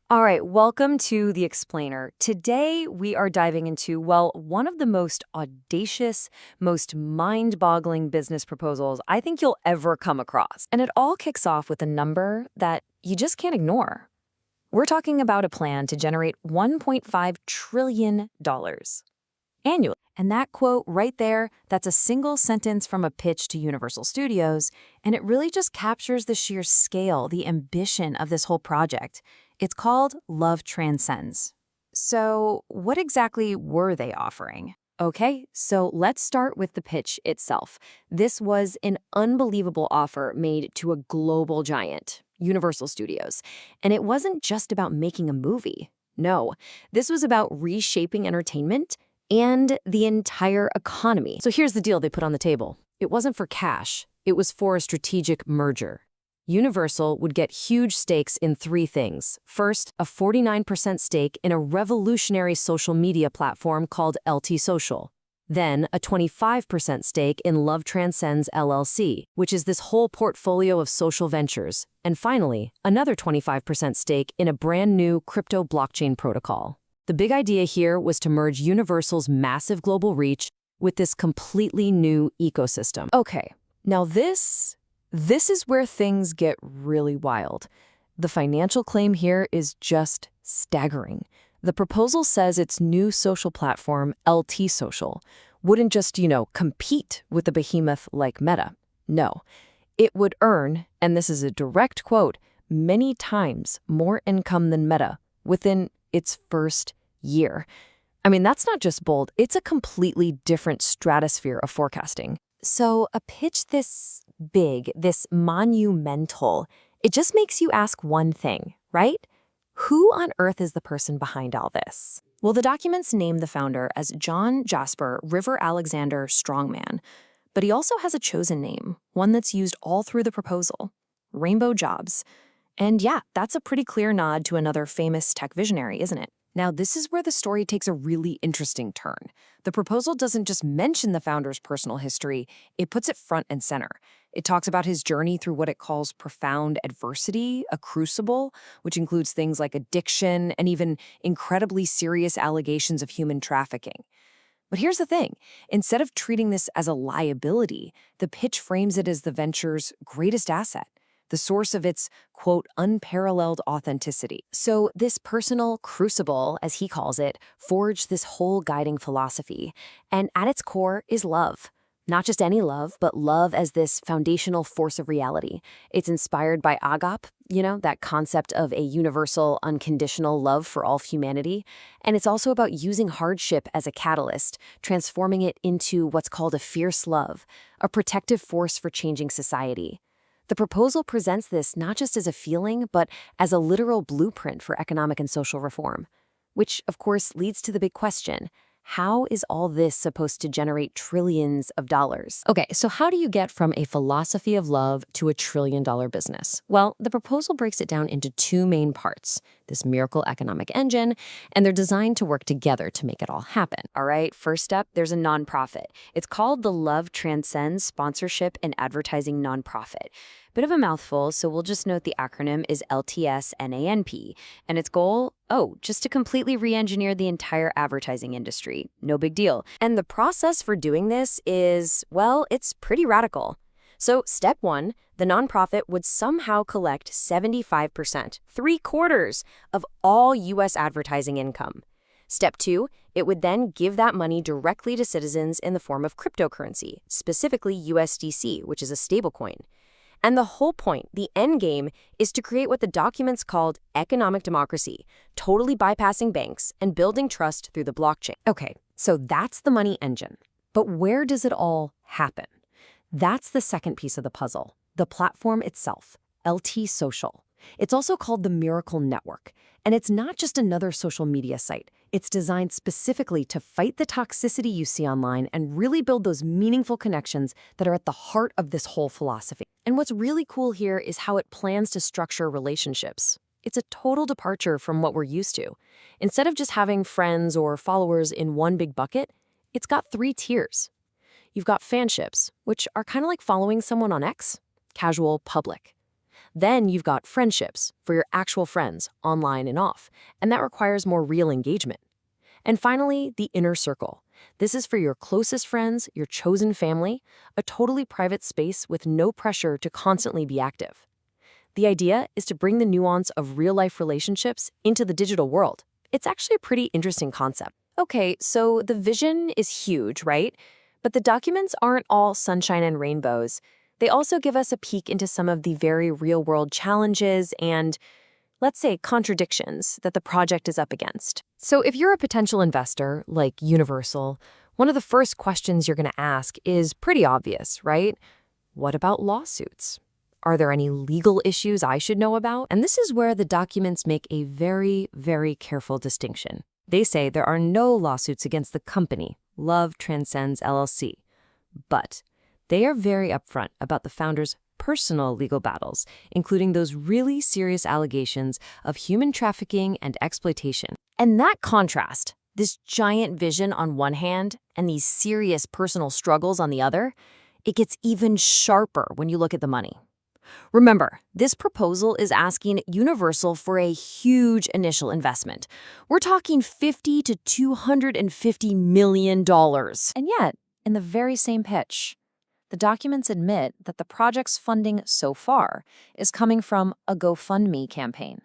All right, welcome to The Explainer. Today, we are diving into, well, one of the most audacious, most mind-boggling business proposals I think you'll ever come across. And it all kicks off with a number that you just can't ignore. We're talking about a plan to generate $1.5 trillion annually. And that quote right there, that's a single sentence from a pitch to Universal Studios, and it really just captures the sheer scale, the ambition of this whole project. It's called Love Transcends. So, what exactly were they offering? Okay, so let's start with the pitch itself. This was an unbelievable offer made to a global giant, Universal Studios. And it wasn't just about making a movie. No, this was about reshaping entertainment and the entire economy. So here's the deal they put on the table. It wasn't for cash. It was for a strategic merger. Universal would get huge stakes in three things. First, a 49% stake in a revolutionary social media platform called LT Social. Then, a 25% stake in Love Transcends LLC, which is this whole portfolio of social ventures. And finally, another 25% stake in a brand new crypto blockchain protocol. The big idea here was to merge Universal's massive global reach with this completely new ecosystem. Okay, now this is where things get really wild. The financial claim here is just staggering. The proposal says its new social platform, LT Social, wouldn't just, compete with the behemoth like Meta. No, it would earn, and this is a direct quote, many times more income than Meta within its first year. I mean, that's not just bold, it's a completely different stratosphere of forecasting. So a pitch this big, this monumental, it just makes you ask one thing, right? Who on earth is the person behind all this? Well, the documents name the founder as John Jasper River Alexander Strongman, but he also has a chosen name, one that's used all through the proposal, Rainbow Jobs. And yeah, that's a pretty clear nod to another famous tech visionary, isn't it? Now, this is where the story takes a really interesting turn. The proposal doesn't just mention the founder's personal history, it puts it front and center. It talks about his journey through what it calls profound adversity, a crucible, which includes things like addiction and even incredibly serious allegations of human trafficking. But here's the thing. Instead of treating this as a liability, the pitch frames it as the venture's greatest asset, the source of its, quote, unparalleled authenticity. So this personal crucible, as he calls it, forged this whole guiding philosophy. And at its core is love. Not just any love, but love as this foundational force of reality. It's inspired by agape, that concept of a universal, unconditional love for all humanity. And it's also about using hardship as a catalyst, transforming it into what's called a fierce love, a protective force for changing society. The proposal presents this not just as a feeling, but as a literal blueprint for economic and social reform. Which, of course, leads to the big question. How is all this supposed to generate trillions of dollars? Okay, so how do you get from a philosophy of love to a trillion-dollar business? Well, the proposal breaks it down into two main parts, this miracle economic engine, and they're designed to work together to make it all happen. All right, first up, there's a nonprofit. It's called the Love Transcends Sponsorship and Advertising Nonprofit. Bit of a mouthful, so we'll just note the acronym is LTSNANP, and its goal, just to completely re-engineer the entire advertising industry. No big deal. And the process for doing this is, well, it's pretty radical. So step one, the nonprofit would somehow collect 75%, 3/4 of all U.S. advertising income. Step two, it would then give that money directly to citizens in the form of cryptocurrency, specifically USDC, which is a stablecoin. And the whole point, the end game, is to create what the documents called economic democracy, totally bypassing banks and building trust through the blockchain. Okay, so that's the money engine. But where does it all happen? That's the second piece of the puzzle, the platform itself, LT Social. It's also called the Miracle Network, and it's not just another social media site. It's designed specifically to fight the toxicity you see online and really build those meaningful connections that are at the heart of this whole philosophy. And what's really cool here is how it plans to structure relationships. It's a total departure from what we're used to. Instead of just having friends or followers in one big bucket, it's got 3 tiers. You've got fanships, which are kind of like following someone on X, casual, public. Then you've got friendships for your actual friends, online and off, and that requires more real engagement. And finally, the inner circle. This is for your closest friends, your chosen family, a totally private space with no pressure to constantly be active. The idea is to bring the nuance of real-life relationships into the digital world. It's actually a pretty interesting concept. Okay, so the vision is huge, right? But the documents aren't all sunshine and rainbows. They also give us a peek into some of the very real-world challenges and, let's say, contradictions that the project is up against. So if you're a potential investor, like Universal, one of the first questions you're going to ask is pretty obvious, right? What about lawsuits? Are there any legal issues I should know about? And this is where the documents make a very, very careful distinction. They say there are no lawsuits against the company, Love Transcends LLC, but they are very upfront about the founders' personal legal battles, including those really serious allegations of human trafficking and exploitation. And that contrast, this giant vision on one hand and these serious personal struggles on the other, it gets even sharper when you look at the money. Remember, this proposal is asking Universal for a huge initial investment. We're talking $50 to $250 million. And yet, in the very same pitch, the documents admit that the project's funding so far is coming from a GoFundMe campaign.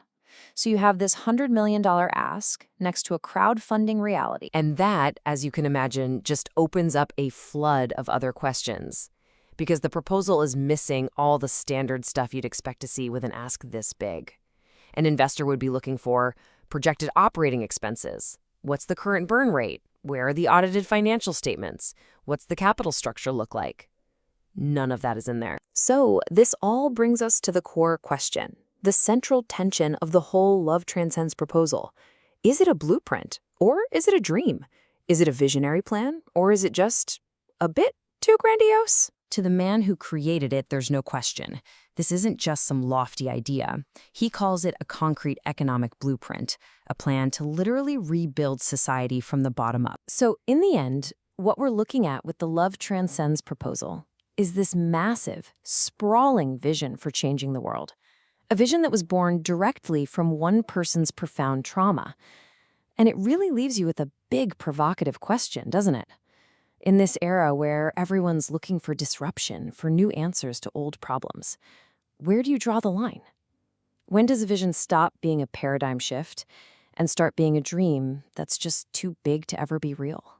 So you have this $100 million ask next to a crowdfunding reality. And that, as you can imagine, just opens up a flood of other questions. Because the proposal is missing all the standard stuff you'd expect to see with an ask this big. An investor would be looking for projected operating expenses. What's the current burn rate? Where are the audited financial statements? What's the capital structure look like? None of that is in there. So this all brings us to the core question, the central tension of the whole Love Transcends proposal. Is it a blueprint or is it a dream? Is it a visionary plan or is it just a bit too grandiose? To the man who created it, there's no question. This isn't just some lofty idea. He calls it a concrete economic blueprint, a plan to literally rebuild society from the bottom up. So in the end, what we're looking at with the Love Transcends proposal is this massive, sprawling vision for changing the world. A vision that was born directly from one person's profound trauma. And it really leaves you with a big provocative question, doesn't it? In this era where everyone's looking for disruption, for new answers to old problems, where do you draw the line? When does a vision stop being a paradigm shift and start being a dream that's just too big to ever be real?